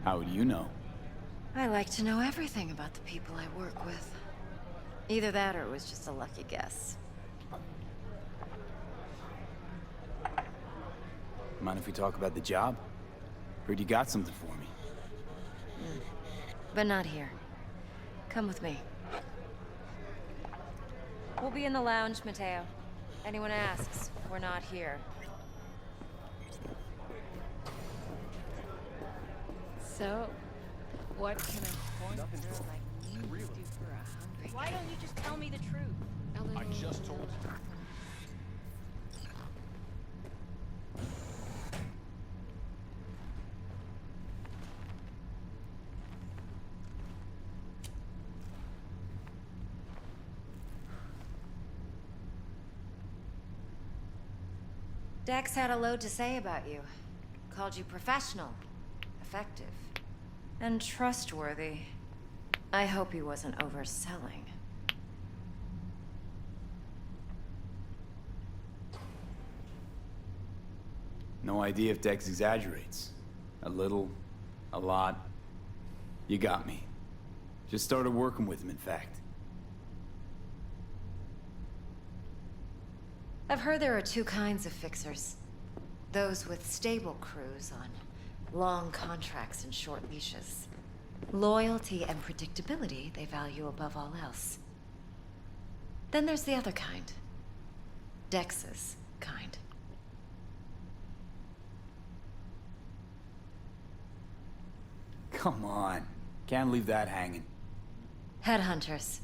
How would you know? I like to know everything about the people I work with. Either that or it was just a lucky guess. Mind if we talk about the job? Heard you got something for me. But not here. Come with me. We'll be in the lounge, Mateo. Anyone asks, we're not here. So, what can a horny girl like me do for a hungry Why don't you just tell me the truth? I just told you. Dex had a load to say about you. Called you professional, effective, and trustworthy. I hope he wasn't overselling. No idea if Dex exaggerates. A little, a lot. You got me. Just started working with him, in fact. I've heard there are two kinds of fixers. Those with stable crews on long contracts and short leashes. Loyalty and predictability they value above all else. Then there's the other kind. Dex's kind. Come on. Can't leave that hanging. Headhunters.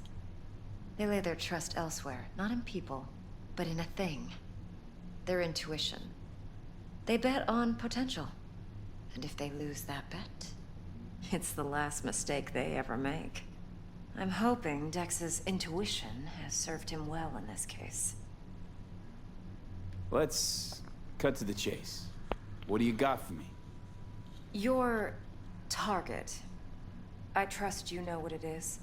They lay their trust elsewhere, not in people, but in a thing. Their intuition. They bet on potential. And if they lose that bet, it's the last mistake they ever make. I'm hoping Dex's intuition has served him well in this case. Let's cut to the chase. What do you got for me? Your target. I trust you know what it is.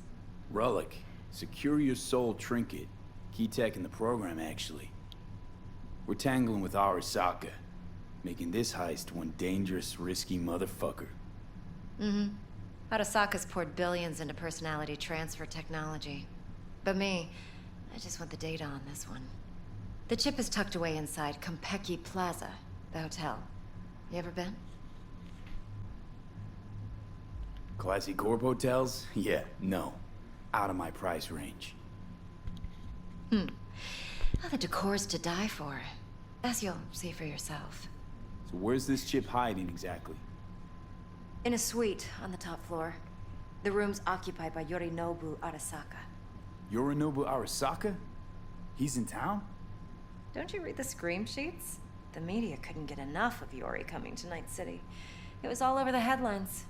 Relic. Secure your soul trinket. Key tech in the program, actually. We're tangling with Arasaka, making this heist one dangerous, risky motherfucker. Arasaka's poured billions into personality transfer technology. But me, I just want the data on this one. The chip is tucked away inside Compeki Plaza, the hotel. You ever been? Classy corp hotels? Yeah, no. Out of my price range. Well, the decor's to die for, as you'll see for yourself. So where's this chip hiding exactly? In a suite on the top floor. The room's occupied by Yorinobu Arasaka. Yorinobu Arasaka? He's in town? Don't you read the scream sheets? The media couldn't get enough of Yori coming to Night City. It was all over the headlines.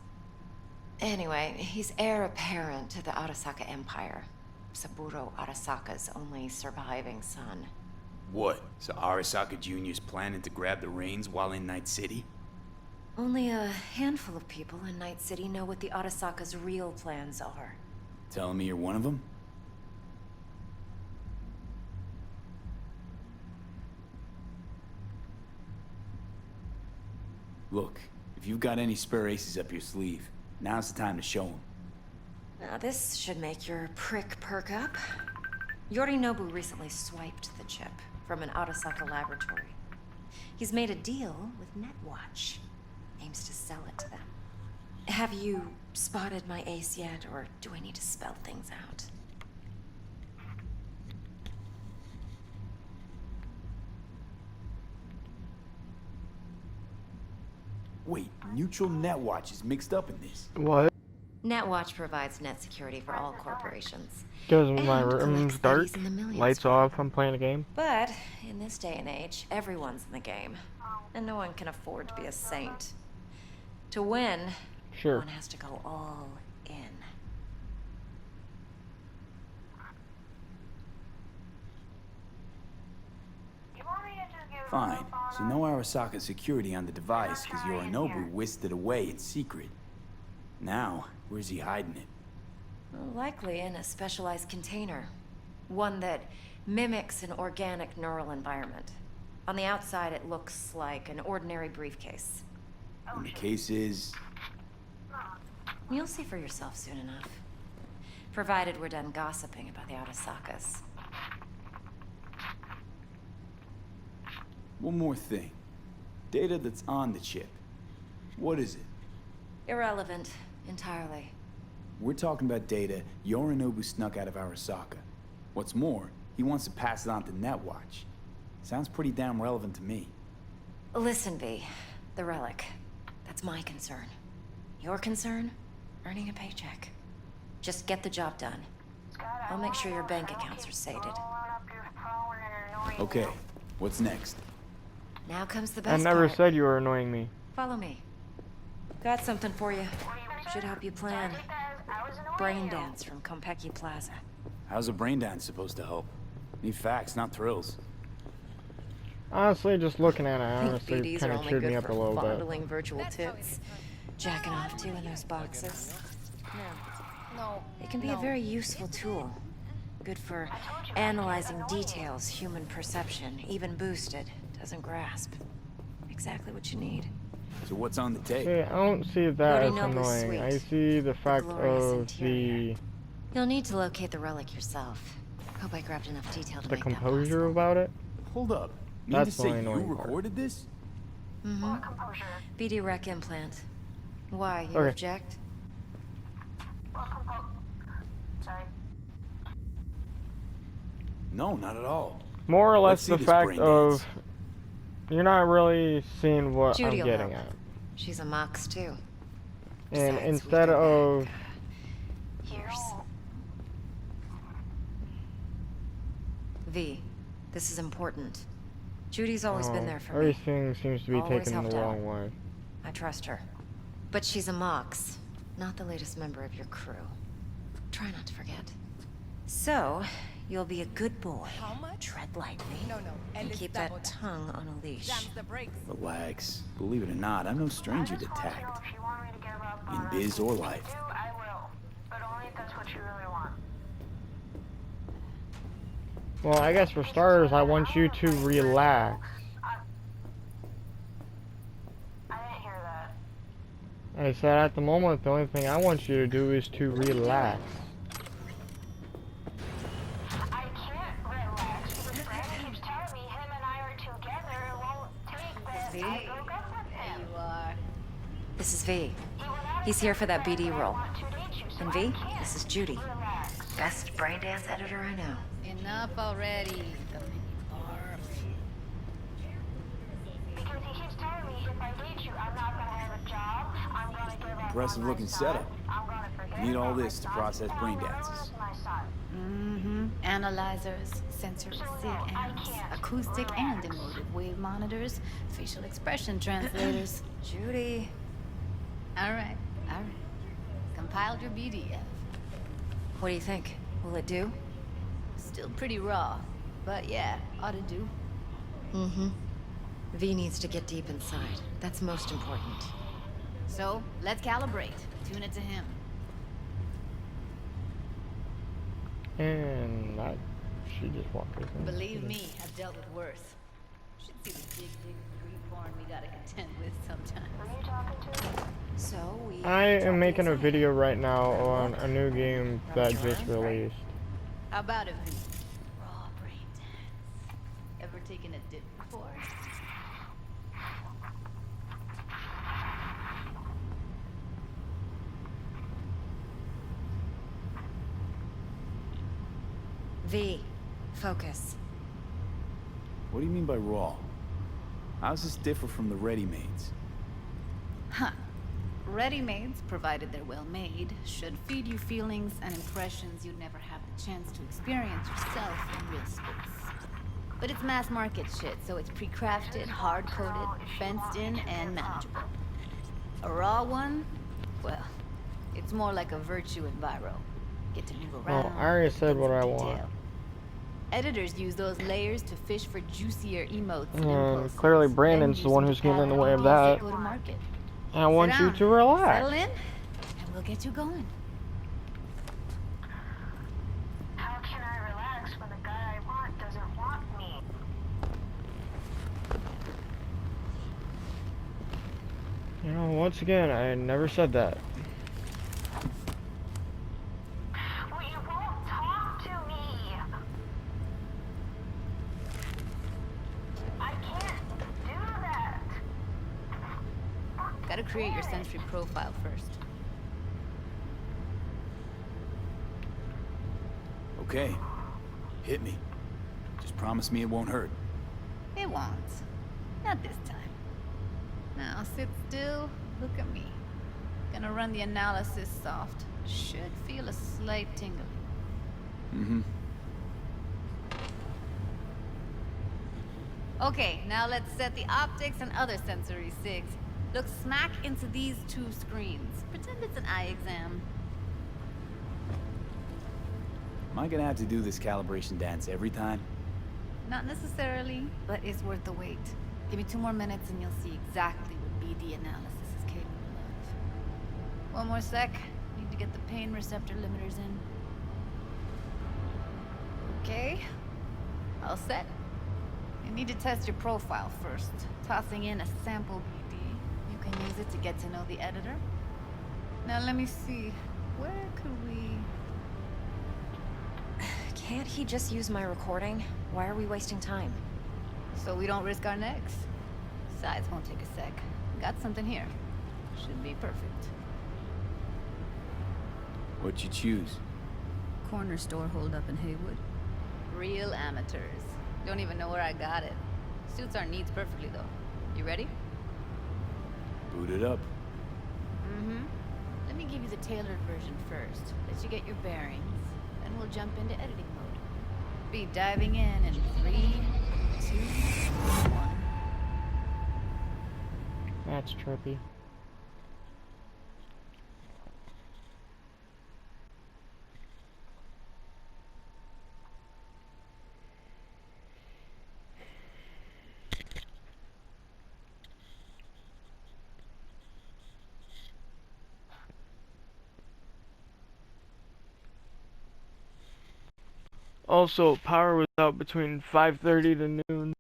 Anyway, he's heir apparent to the Arasaka Empire. Saburo Arasaka's only surviving son. What? So Arasaka Jr.'s planning to grab the reins while in Night City? Only a handful of people in Night City know what the Arasaka's real plans are. Telling me you're one of them? Look, if you've got any spare aces up your sleeve, now's the time to show them. Now this should make your prick perk up. Yorinobu recently swiped the chip from an Arasaka laboratory. He's made a deal with Netwatch. Aims to sell it to them. Have you spotted my ace yet, or do I need to spell things out? Wait, Neutral Netwatch is mixed up in this. What? Netwatch provides net security for all corporations. Goes in my And room's collects dark, buddies in the millions lights for off, I'm playing a game. But in this day and age, everyone's in the game. And no one can afford to be a saint. To win, Sure. one has to go all in. Fine, so no Arasaka security on the device because Yorinobu whisked it away in secret. Now, where's he hiding it? Well, likely in a specialized container. One that mimics an organic neural environment. On the outside, it looks like an ordinary briefcase. And the case is... You'll see for yourself soon enough. Provided we're done gossiping about the Arasakas. One more thing. Data that's on the chip. What is it? Irrelevant, entirely. We're talking about data Yorinobu snuck out of Arasaka. What's more, he wants to pass it on to Netwatch. Sounds pretty damn relevant to me. Listen, V. The relic. That's my concern. Your concern? Earning a paycheck. Just get the job done. I'll make sure your bank accounts are sated. Okay, what's next? Now comes the I best never part. said you were annoying me. Follow me. Got something for you. Should help you plan. Brain dance from Konpeki Plaza. How's a brain dance supposed to help? Need facts, not thrills. Honestly, just looking at it, I think honestly, BDs kind are of only cheered good me up for a little bit. fondling virtual tits. Jacking off to in those boxes. No. It can be a very useful tool. Good for analyzing details human perception, even boosted, doesn't grasp. Exactly what you need. So what's on the tape? See, I don't see that as Yorinobu's annoying. I suite. see the fact glorious of interior. You'll need to locate the relic yourself. Hope I grabbed enough detail to the make composure that possible. about it. Hold up. Mean That's to the say only you annoying part. recorded this? Mm-hmm. BD rec implant. Why, you Okay. object? No, not at all. More or Let's less see the this fact brain of dance. you're not really seeing what Judy'll I'm getting help. at. She's a mox too. And Besides, we instead go of back, years. V, this is important. Judy's always been there for me. everything seems to be Always taken helped the out. wrong way. I trust her. But she's a mox, not the latest member of your crew. Try not to forget. So, you'll be a good boy. How much? Tread lightly. No. And it's keep double that tongue on a leash. Jams the brakes. Relax. Believe it or not, I'm no stranger to tact. In biz or life. I will, but only if that's what you really want. Well, I guess for starters, I want you to relax. I didn't hear that. I said at the moment, the only thing I want you to do is to relax. I can't relax because Brandon keeps telling me him and I are together and won't take that See? I broke up with him. You are. This is V. He went out of He's here for that town BD and I role. want to date you, so And I V, can't this is Judy. relax. Best brain dance editor I know. Enough already. The mini bar. Because he keeps telling me if I date you, I'm not gonna have a job. I'm gonna give up Impressive on my looking son. setup. I'm gonna forget Need all about this to my process son. brain I'll dances. lose my son. Mm-hmm. Analyzers, sensors, sig amps, acoustic and emotive wave monitors, facial expression translators. Judy. All right. Compiled your BDF. What do you think? Will it do? Still pretty raw, but yeah, ought to do. Mm-hmm. V needs to get deep inside. That's most important. So, let's calibrate. Tune it to him. And that, she just walked right in. Believe me, I've dealt with worse. Should see the big street porn we gotta contend with sometimes. Who are you talking to? So we. I am drop making a inside. video right now on a new game that just released. How about a V? Raw brain dance. Ever taken a dip before? V, focus. What do you mean by raw? How's this differ from the ready-mades? Huh. Ready-mades, provided they're well made, should feed you feelings and impressions you'd never have the chance to experience yourself in real space. But it's mass market shit, so it's pre-crafted, hard-coded, fenced in, and manageable. A raw one? Well, it's more like a virtue enviro. Get to move around. I already said get what some I want. detail. Editors use those layers to fish for juicier emotes and impulses. Clearly then Brandon's use the one them who's to getting in the pattern way of ideas that. go to market. I want Sit you down, to relax. Settle in, and we'll get you going. How can I relax when the guy I want doesn't want me? You know, once again, I never said that. create your sensory profile first. Okay. Hit me. Just promise me it won't hurt. It won't. Not this time. Now sit still, look at me. Gonna run the analysis soft. Should feel a slight tingling. Mm-hmm. Okay, now let's set the optics and other sensory sigs. Look smack into these two screens. Pretend it's an eye exam. Am I gonna have to do this calibration dance every time? Not necessarily, but it's worth the wait. Give me 2 more minutes and you'll see exactly what BD analysis is capable of. One more sec. Need to get the pain receptor limiters in. Okay. All set. You need to test your profile first. Tossing in a sample BD. You can use it to get to know the editor. Now let me see. Where could we... Can't he just use my recording? Why are we wasting time? So we don't risk our necks. Besides, won't take a sec. Got something here. Should be perfect. What'd you choose? Corner store holdup in Haywood. Real amateurs. Don't even know where I got it. Suits our needs perfectly, though. You ready? Boot it up. Mm-hmm. Let me give you the tailored version first. Let you get your bearings. Then we'll jump into editing mode. Be diving in 3, 2, 1. That's trippy. Also, power was out between 5:30 to noon.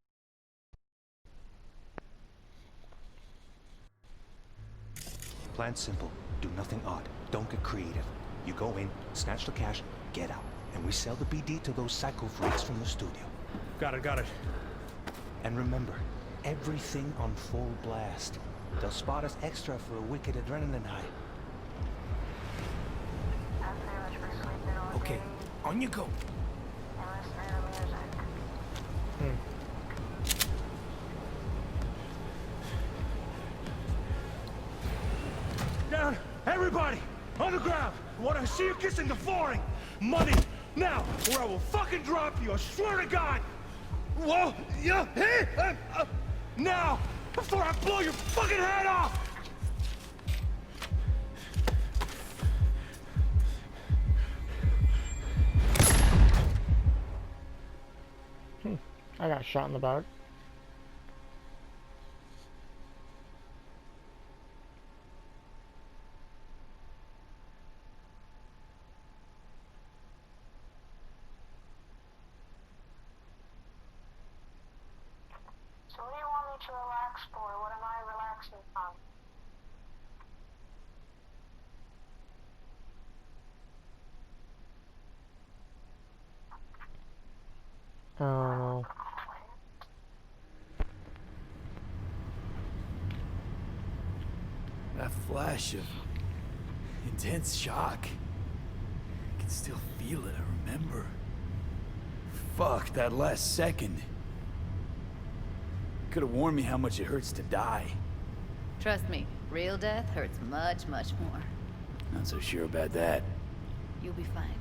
Plan simple. Do nothing odd. Don't get creative. You go in, snatch the cash, get out. And we sell the BD to those psycho freaks from the studio. Got it. And remember, everything on full blast. They'll spot us extra for a wicked adrenaline high. Thanks very much for sleeping all Okay, day on you go. and listening to music. Down! Everybody! On the ground! I want to see you kissing the flooring! Money! Now! Or I will fucking drop you! I swear to God! Whoa! Yeah! Hey! Now! Before I blow your fucking head off! I got shot in the back. So what do you want me to relax for? What am I relaxing from? I don't know. That flash of intense shock. I can still feel it, I remember. Fuck, that last second. Could have warned me how much it hurts to die. Trust me, real death hurts much, much more. Not so sure about that. You'll be fine.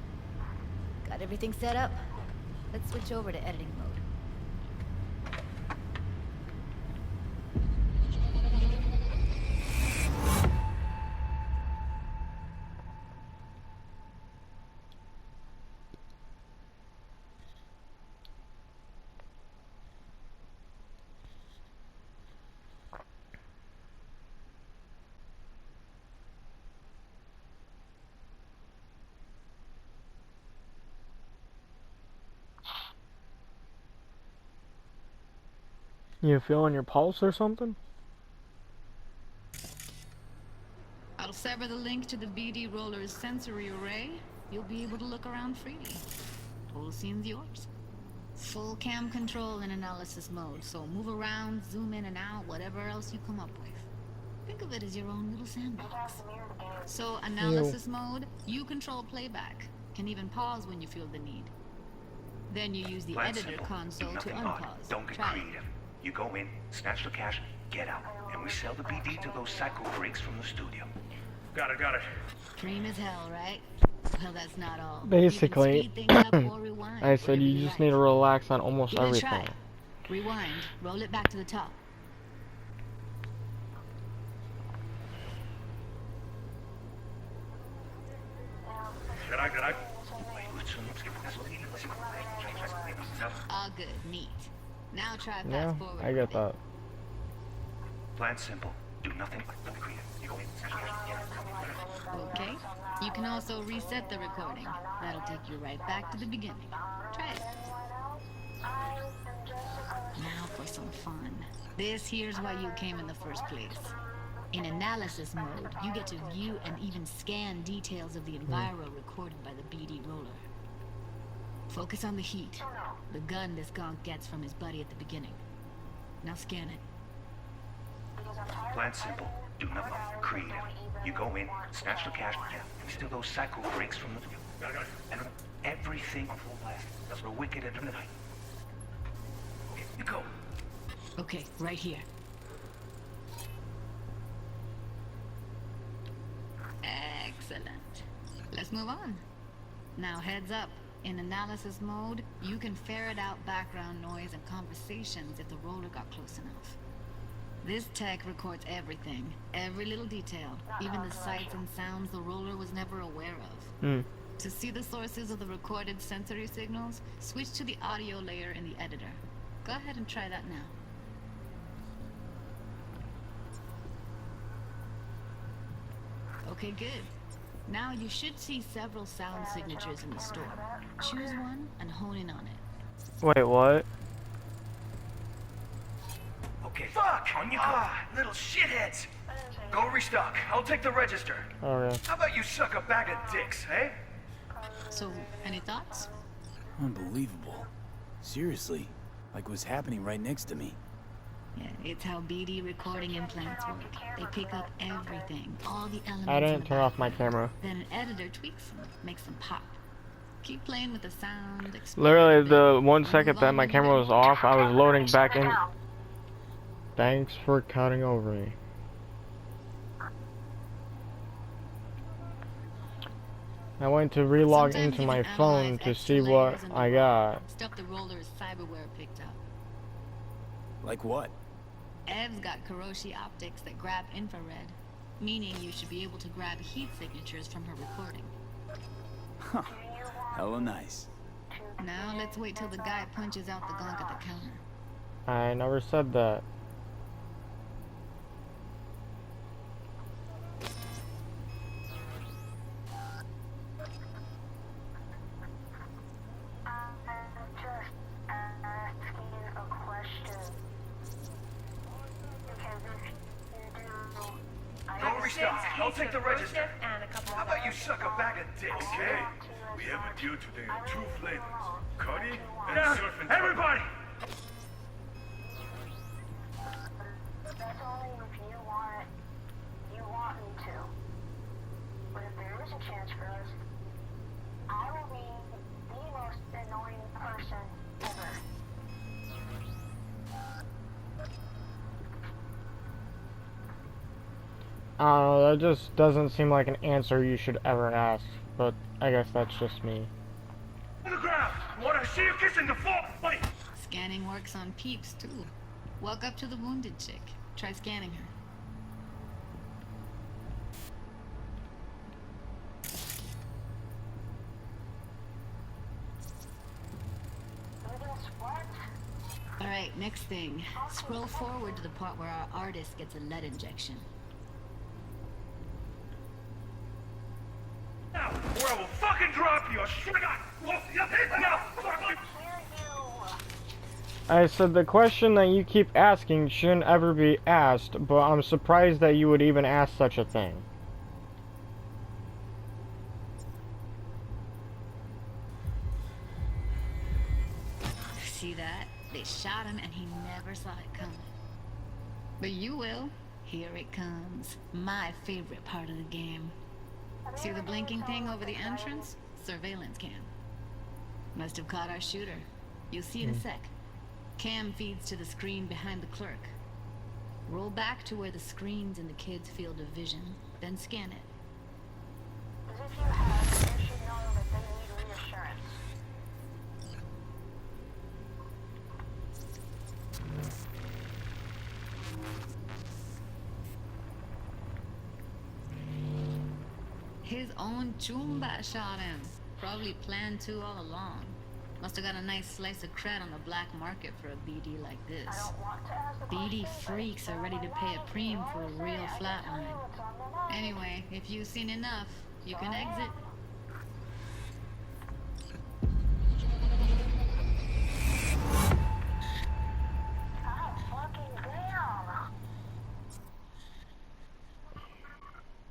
Got everything set up? Let's switch over to editing mode. You feeling your pulse or something? I'll sever the link to the BD Roller's sensory array. You'll be able to look around freely. Whole scene's yours. Full cam control in analysis mode, so move around, zoom in and out, whatever else you come up with. Think of it as your own little sandbox. So, analysis mode, you control playback. Can even pause when you feel the need. Then you use the Plan editor simple. console Do to nothing odd. unpause. Don't get Try it. creative. You go in, snatch the cash, get out, and we sell the BD to those psycho freaks from the studio. Got it. Dream as hell, right? Well, that's not all. Basically, You can speed things up or rewind, I said whatever you just like. need to relax on almost Give it a everything. try. Rewind. Roll it back to the top. Did I? All good. Neat. Now try fast Yeah, forward. I get that. Plan simple. Do nothing but creative. You go in, snatch the cash, get out. Okay. You can also reset the recording. That'll take you right back to the beginning. Try it. Now for some fun. This here's why you came in the first place. In analysis mode, you get to view and even scan details of the enviro recorded by the BD roller. Focus on the heat, the gun this gonk gets from his buddy at the beginning. Now scan it. Plan simple. Do nothing creative. You go in, snatch the cash, and steal those psycho freaks from the... Got it. And everything on full blast. That's for wicked at midnight. Okay, you go. Okay, right here. Excellent. Let's move on. Now heads up. In analysis mode, you can ferret out background noise and conversations if the roller got close enough. This tech records everything, every little detail, even the sights and sounds the roller was never aware of. To see the sources of the recorded sensory signals, switch to the audio layer in the editor. Go ahead and try that now. Okay, good. Now you should see several sound signatures in the store. Choose one and hone in on it. Wait, what? Okay. Fuck! On you go. Little shitheads! Go restock. I'll take the register. Okay. How about you suck a bag of dicks, eh? So, any thoughts? Unbelievable. Seriously, like what's happening right next to me. Yeah, it's how BD recording implants work. They pick up everything, all the elements. I in didn't the turn off my background. camera. Then an editor tweaks them, makes them pop. Keep playing with the sound. Literally, experiment. the 1 Move second that on my when camera you're was off, I was loading back in. Thanks for cutting over me. I went to relog Sometimes into even my analyze phone to extra see what layers in the I roller. got. Stuff the roller's cyberware picked up. Like what? Ev's got Kuroshi optics that grab infrared, meaning you should be able to grab heat signatures from her recording. Huh. Hella nice. Now let's wait till the guy punches out the gonk at the counter. I never said that. Go restock. I'll take the register. How about you suck a bag of dicks, Okay. eh? We have a deal today in 2 flavors. Cuddy and surf and everybody! That's only if you want me to. But if there is a chance for us, I will be the most annoying person ever. I don't know, that just doesn't seem like an answer you should ever ask, but I guess that's just me. On the ground! Wanna see you kissing the floor? Wait! Scanning works on peeps, too. Walk up to the wounded chick. Try scanning her. Alright, next thing. Scroll forward to the part where our artist gets a lead injection. Now, or I will fucking drop you! I swear to God! Whoa, yeah, now! Fuck. I said the question that you keep asking shouldn't ever be asked, but I'm surprised that you would even ask such a thing. See that? They shot him and he never saw it coming. But you will. Here it comes. My favorite part of the game. See the blinking thing over the entrance? Surveillance cam. Must have caught our shooter. You'll see in a sec. Cam feeds to the screen behind the clerk. Roll back to where the screen's in the kid's field of vision, then scan it. As if you have, you should know that they need reassurance. His own Chumba shot him. Probably planned to all along. Must have got a nice slice of cred on the black market for a BD like I this. don't want to ask the BD question, freaks are ready to pay a preem for a real flatline. Anyway, if you've seen enough, you can exit. Oh, fucking damn!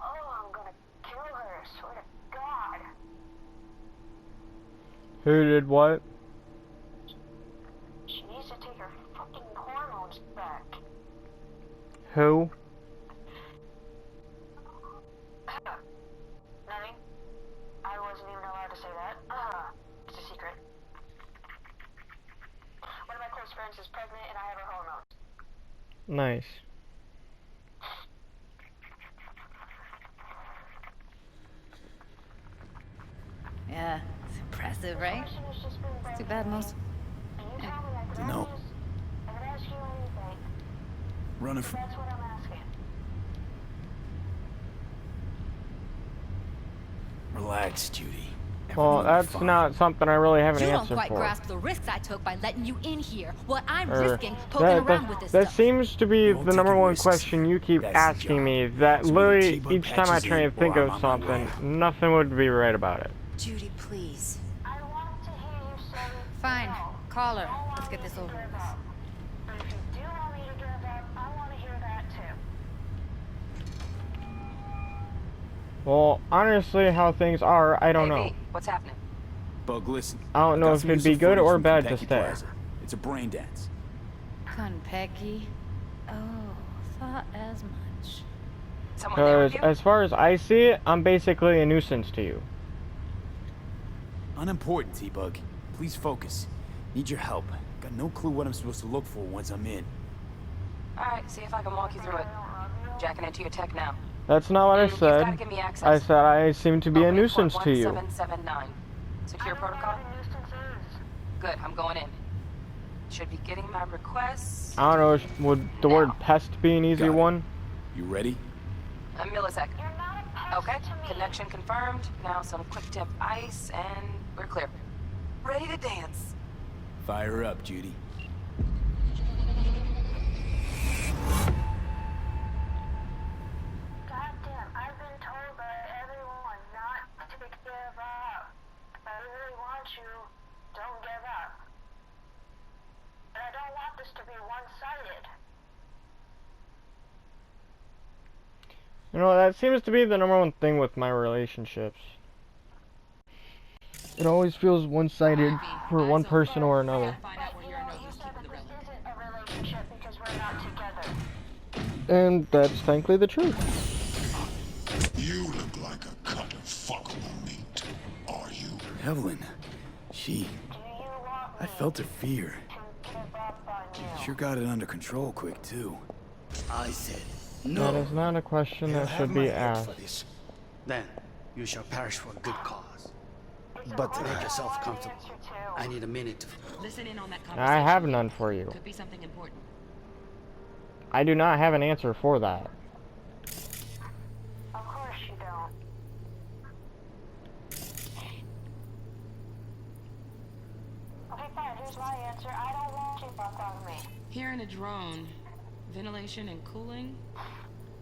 Oh, I'm gonna kill her, swear to God. Who did what? She needs to take her fucking hormones back. Who? Nothing. I wasn't even allowed to say that. It's a secret. One of my close friends is pregnant and I have her hormones. Nice. Yeah, it's impressive, right? Question has just been It's too bad most... And you tell me I could No. I could ask you anything. Running from... That's what I'm asking. Relax, Judy. Well, Everything will be that's fine. not something I really have an You don't answer quite for. grasp the risks I took by letting you in here. What I'm Or- risking poking around with this that stuff. seems to be You're all the number taking one risks. question you keep That's the asking job. me. That So literally T-Bug each time I patches try to in, think or of I'm on my something, way. nothing would be right about it. Judy, please. I want to hear you say Fine. no. Call her. I don't Let's want get you this to over give with. up. But if you do want me to give up, I want to hear that too. Well, honestly, how things are, I don't know. What's happening? Bug, listen. I don't know got if some it'd be useful good footage or from bad to Konpeki stay. Plaza. It's a brain dance. Konpeki? Oh, thought as much. Someone there with Because you? as far as I see it, I'm basically a nuisance to you. Unimportant, T-Bug. Please focus. Need your help. Got no clue what I'm supposed to look for once I'm in. Alright, see if I can walk you through it. Jacking into your tech now. That's not what I You've gotta said. give me access. I said I seem to be a nuisance to you. 1779. Secure protocol? Good, I'm going in. Should be getting my requests. I don't know, would the word pest be an easy Got it. one? You ready? A millisecond. You're not a pest Okay, to me. connection confirmed. Now some quick tip ice, and we're clear. Ready to dance. Fire up, Judy. Goddamn, I've been told by everyone not to give up. If I really want you, don't give up. But I don't want this to be one-sided. You know, that seems to be the number one thing with my relationships. It always feels one-sided for one person or another. But you know, you said that this isn't a relationship because we're not together. And that's frankly the truth. You look like a cut of fuckable meat. Are you? Evelyn. She... Do you want I me felt her fear. to give up on you? Sure got it under control quick, too. I said, That no. is not a question I'll that have should my be head asked. for this. Then you shall perish for a good cause. But to make yourself comfortable, I need a minute to... Listen in on that I have none for you. Could be something important. I do not have an answer for that. Of course you don't. Okay, fine, here's my answer. I don't want you back on me. Here in a drone, ventilation and cooling,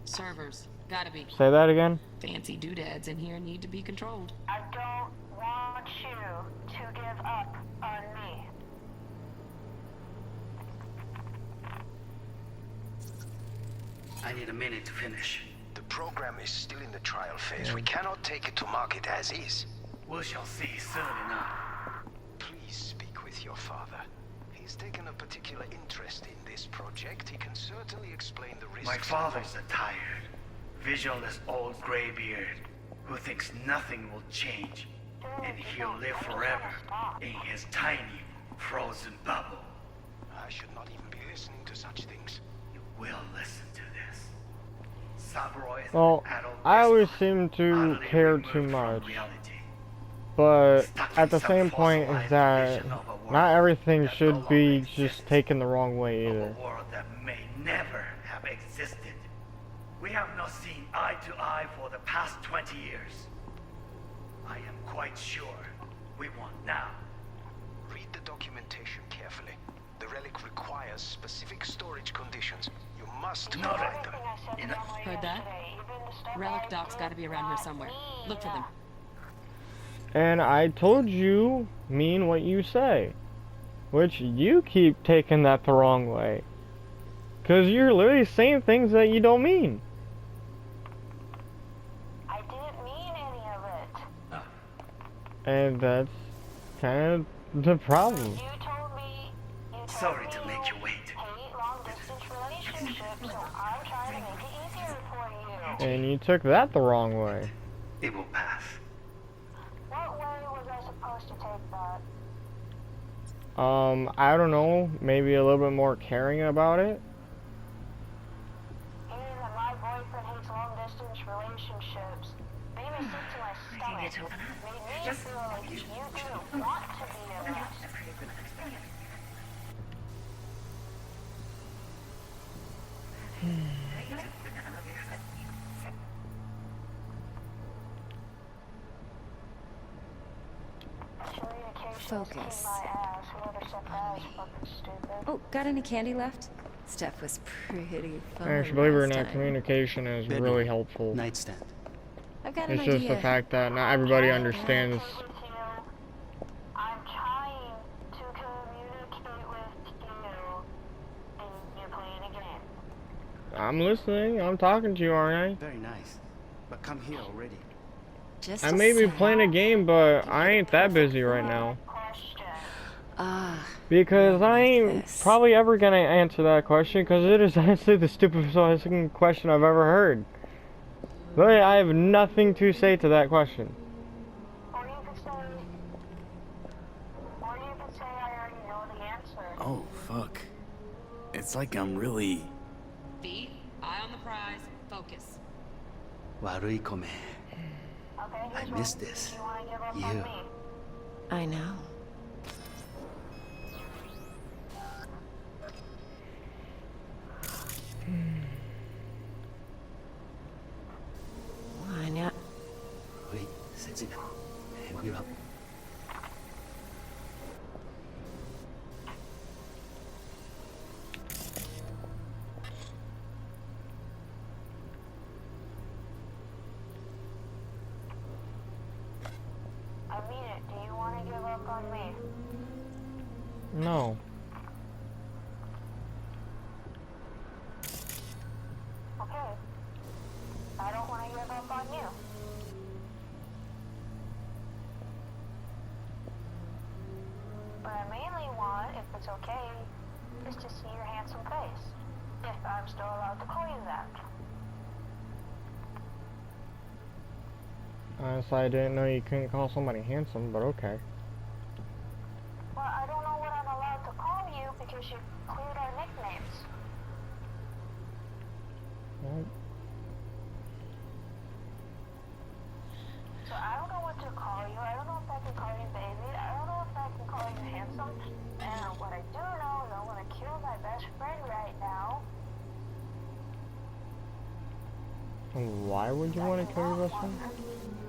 servers, gotta be. Say that again? Fancy doodads in here need to be controlled. I don't want you to give up on me. I need a minute to finish. The program is still in the trial phase. We cannot take it to market as is. We shall see soon enough. Please speak with your father. He's he's taken a particular interest in this project, he can certainly explain the risks. My father's a tired, visionless old graybeard who thinks nothing will change, and he'll live forever in his tiny, frozen bubble. I should not even be listening to such things. You will listen to this. Saburo is Well, an adult I always despot, seem to utterly care removed too from much. reality. But Stuck at in the some same point is fossilized that vision of a world not everything that no should longer be exists. just taken the wrong way Of either. a world that may never have existed. We have not seen eye to eye for the past 20 years. I am quite sure we want now. Read the documentation carefully. The relic requires specific storage conditions. You must provide them. Heard that? Relic doc's gotta be around here somewhere. Look for them. And I told you, mean what you say. Which you keep taking that the wrong way. Because you're literally saying things that you don't mean. I didn't mean any of it. And that's kind of the problem. You told me Sorry to make you wait. hate long distance relationships, so I'm trying to make it easier for you. And you took that the wrong way. It will pass. What way was I supposed to take that? I don't know, maybe a little bit more caring about it. Hearing that my boyfriend hates long distance relationships made me sick to my stomach. Made me feel like you didn't want to be with us. Focus. Oh, Oh, got any candy left? Steph was pretty fun. Actually, believe it or last not, time. communication is Bedroom. really helpful. Nightstand. I've got an It's just idea. the fact that not everybody understands. I'm trying to communicate with you, and you're playing a game. I'm listening, I'm talking to you, aren't Very nice. But come here already. Just I? I a may be sec. playing a game, but I ain't that busy right now. Ah, Because I ain't This. probably ever gonna answer that question, because it is honestly the stupidest fucking question I've ever heard. Really, I have nothing to say to that question. Or you could say I already know the answer. Oh, fuck. It's like I'm really... Feet, eye on the prize, focus. Warui kome. Okay, I miss this. you wanna give up You. on me? I know. Why not? Wait, sexy. Hang you up. I mean it. Do you wanna give up on me? No. Okay. I don't wanna give up on you. What I mainly want, if it's okay, is to see your handsome face. If I'm still allowed to call you that. Honestly, I didn't know you couldn't call somebody handsome, but okay. Well, I don't know what I'm allowed to call you because you cleared our nicknames. Well, So I don't know what to call you. I don't know if I can call you baby. I don't know if I can call you handsome. And what I do know is I want to kill my best friend right now. why would you want to kill your best friend?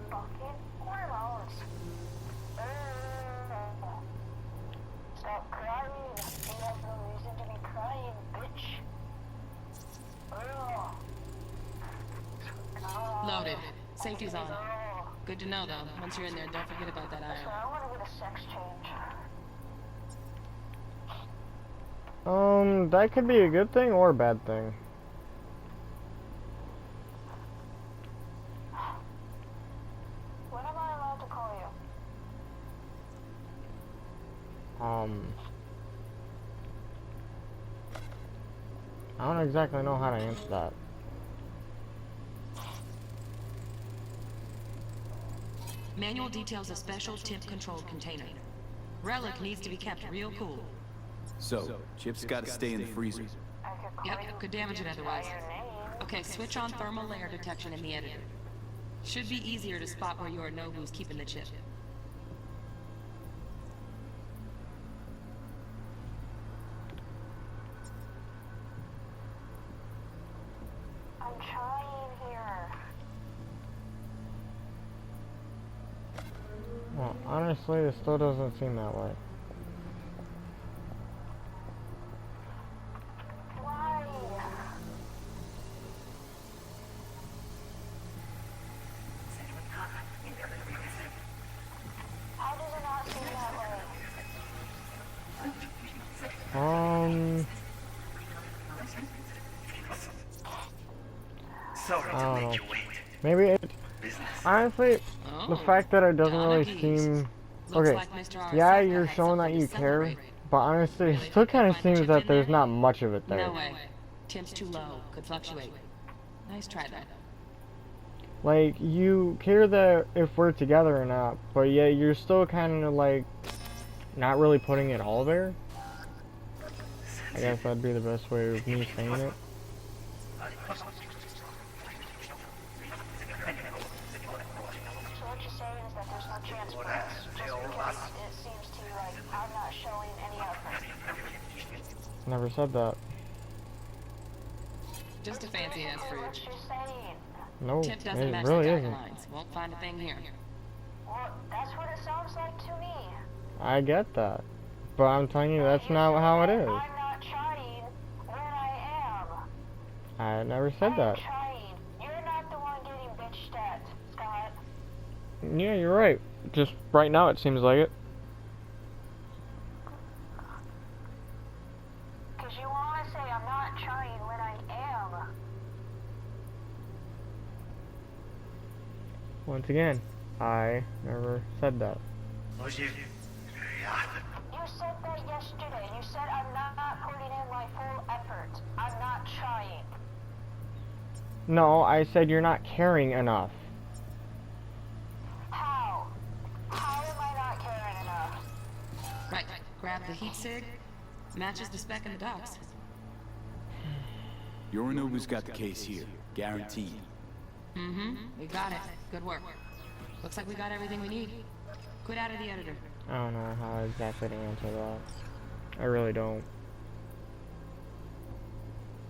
Fucking hormones. Stop crying. You have no reason to be crying, bitch. Loaded. Safety's on. Good to know, though. Once you're in there, don't forget about that So iron. I want to get a sex change. That could be a good thing or a bad thing. What am I allowed to call you? I don't exactly know how to answer that. Manual details a special temp-controlled container. Relic needs to be kept real cool. So, Chip's gotta stay in the freezer. Yep, could damage it otherwise. Okay, switch on thermal layer detection in the editor. Should be easier to spot where Yorinobu's keeping the chip. I'm trying here. Well, honestly, it still doesn't seem that way. Why? How does it not seem that way? Sorry I to don't make know. you wait. Maybe it. Honestly, the fact that it doesn't really seem. Okay, yeah, you're showing that you care, but honestly, it still kind of seems that there's not much of it there. No way. Temp's too low. Could fluctuate. Nice try, though. Like, you care that if we're together or not, but yet you're still kind of like not really putting it all there. I guess that'd be the best way of me saying it. So what you're saying is that there's no chance for us, just because it seems to you like I'm not showing any effort. Never said that. Just a fancy ass What fridge. you're saying. No, Tip doesn't it match really the isn't. guidelines. Won't find a thing here. Well, that's what it sounds like to me. I get that, but I'm telling you that's not how it is. I'm not trying when I am. I never said that. I'm trying. You're not the one getting bitched at, Scott. Yeah, you're right. Just right now it seems like it. Because you want to say I'm not trying when I am. Once again, I never said that. You said that yesterday. You said I'm not putting in my full effort. I'm not trying. No, I said you're not caring enough. How? How am I not caring enough? Right. Grab the heat sig. Matches the spec in the docs. Yorinobu's got the case here. Guaranteed. Mm-hmm. We got it. Good work. Looks like we got everything we need. Quit out of the editor. I don't know how exactly to answer that. I really don't.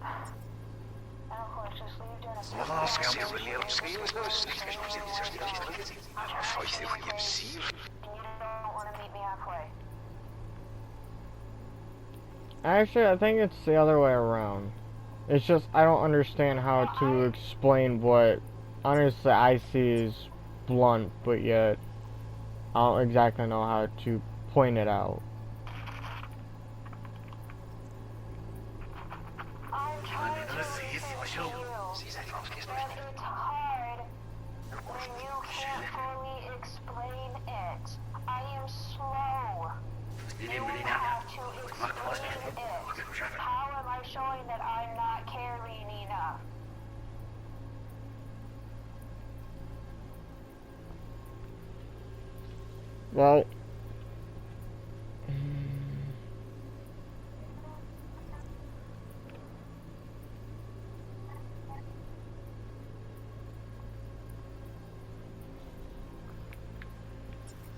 And of course, just leave doing a and you don't want to meet me halfway. Actually, I think it's the other way around. It's just I don't understand how to explain what honestly I see is blunt, but yet I don't exactly know how to point it out. I'm trying to listen to you, and it's hard when you can't fully explain it. I am slow. You have to explain it. How am I showing that I'm not caring enough? Well,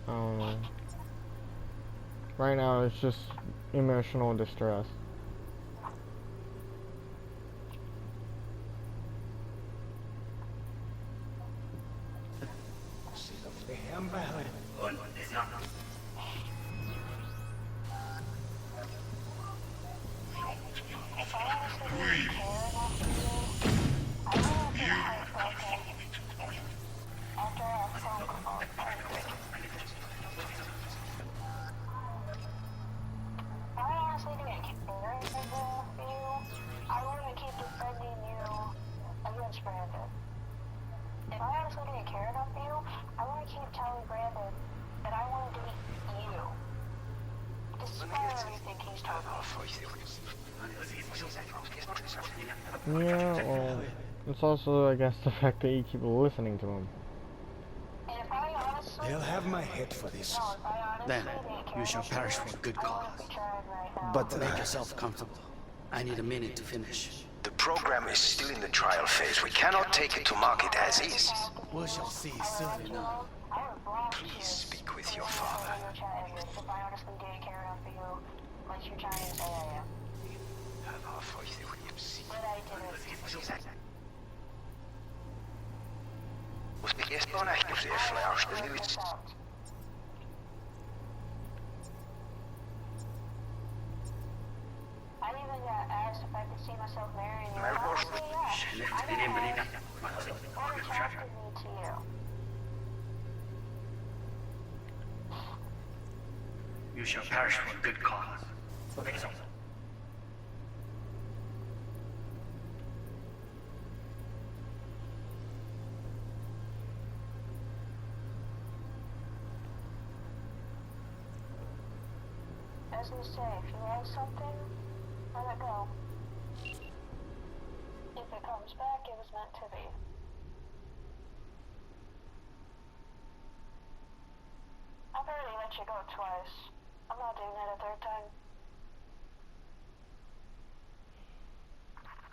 I don't know. Right now, it's just emotional distress. If I honestly didn't care enough for you, I want to keep telling Brandon that I want to date you. Despite everything he's told me. Yeah, well, it's also, I guess, the fact that you keep listening to him. They'll have my head for this. Then you shall perish for a good cause. But make yourself comfortable. I need a minute to finish. The program is still in the trial phase. We cannot take it to market as is. We shall see soon enough. Please speak with your father. I even got asked if I could see myself marrying you. Honestly, yeah. I don't know. What attracted me to you? You shall perish for a good cause. Make it As we say, if you like something, let it go. If it comes back, it was meant to be. I've already let you go twice. I'm not doing that a third time.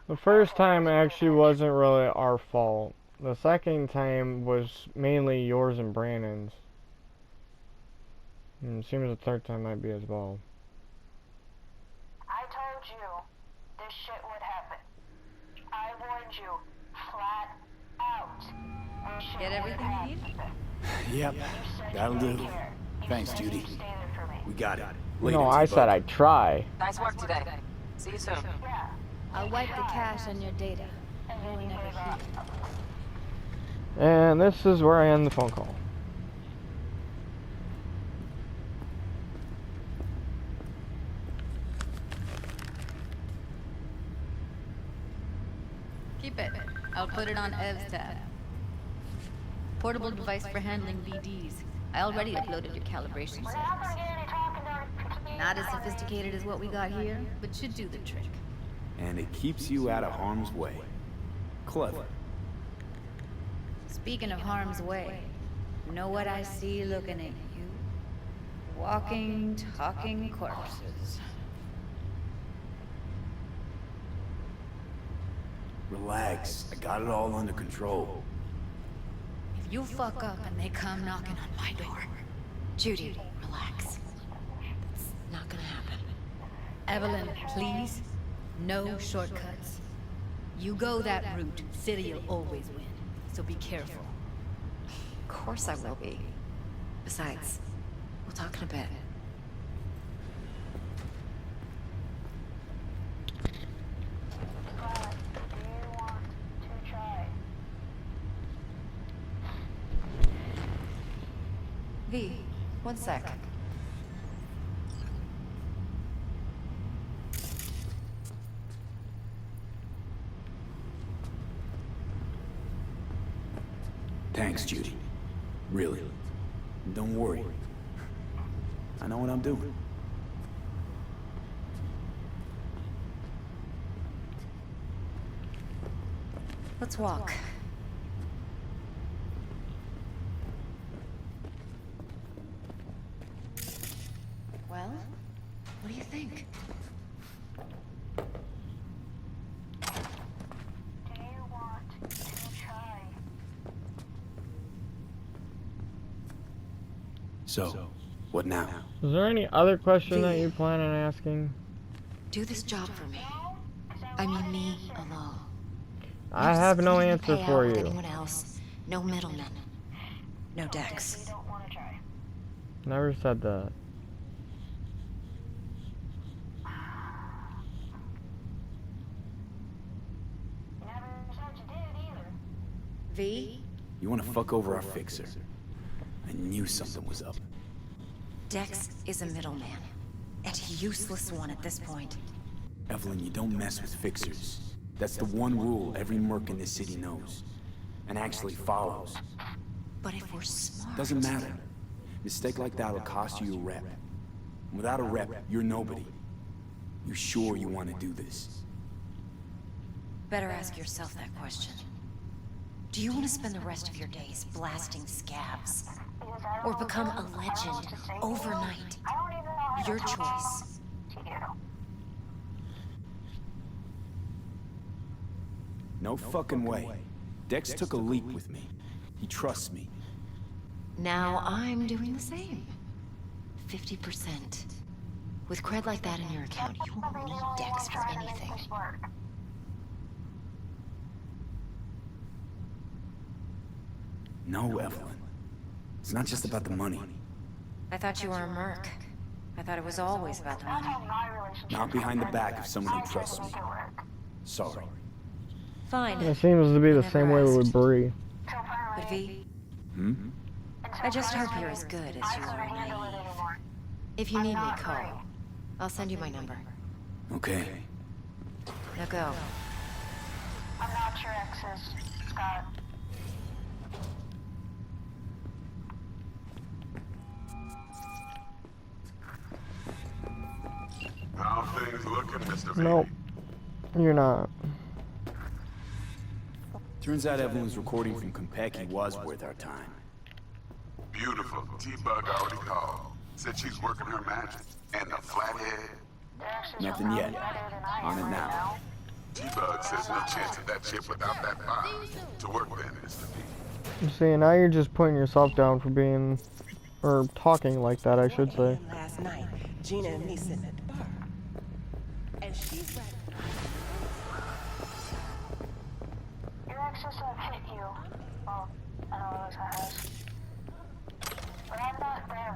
The first time actually wasn't really our fault. The second time was mainly yours and Brandon's. And it seems the third time might be as well. I told you this shit would happen. I warned you flat out. This shit Get everything you need? Yep, that'll do. Thanks, Judy. We got it. Later, No, I T-Bug. said I'd try. Nice work today. See you soon. I'll wipe the cache on your data. You'll never hear. And this is where I end the phone call. Keep it. I'll put it on Ev's tab. Portable device for handling VDs. I already uploaded your calibration settings. Not as sophisticated as what we got here, but should do the trick. And it keeps you out of harm's way. Clever. Speaking of harm's way, know what I see looking at you? Walking, talking corpses. Relax. I got it all under control. If you fuck up and they come knocking on my door, Judy, relax. That's not gonna happen. Evelyn, please, no shortcuts. You go that route, City'll always win. So be careful. Of course I will be. Besides, we'll talk in a bit. V, one sec. Thanks, Judy. Really. Don't worry. I know what I'm doing. Let's walk. Well, what do you think? Do you want to try? So, what now? Is there any other question that you plan on asking? Do this job for me. I mean me alone. I have no answer Pay for out with you. anyone else. No middlemen. No Dex. We don't want to try. Never said that. Never said you did either. V, You want to fuck over our fixer? I knew something was up. Dex is a middleman. And a useless one at this point. Evelyn, you don't mess with fixers. That's the one rule every merc in this city knows. And actually follows. But if we're smart... Doesn't matter. Mistake like that'll cost you a rep. Without a rep, you're nobody. You sure you want to do this? better ask yourself that question. Do you want to spend the rest of your days blasting scabs? Or become a legend overnight? Your choice. No fucking way. Dex took a leap with me. He trusts me. Now I'm doing the same. 50%. With cred like that in your account, you won't need Dex for anything. No, Evelyn. It's not just about the money. I thought you were a merc. I thought it was always about the money. Not behind the back of someone who trusts me. Sorry. Fine. It seems to be the same way with Bree. But V, Hmm? I just hope you're as good as you are naive. If you need me, call. I'll send you my number. Okay. Now go. I'm not your exes, Scott. How things looking, Mr. Nope. You're not. Turns out Evelyn's recording from Konpeki was worth our time. Beautiful. T-Bug already called. Said she's working her magic. And the flathead. Nothing yet. On it now. T-Bug says no chance of that ship without that bomb. To work then, Mr. P. See, now you're just putting yourself down for being, or talking like that, I should say. Last night, Gina and me sitting at the bar. And she's like, Your exes have hit you. Well, I know Rosa has. But I'm not them.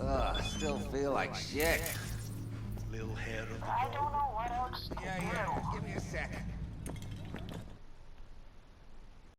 I still feel like shit. Little head of the I don't know what else to do. Give me a sec.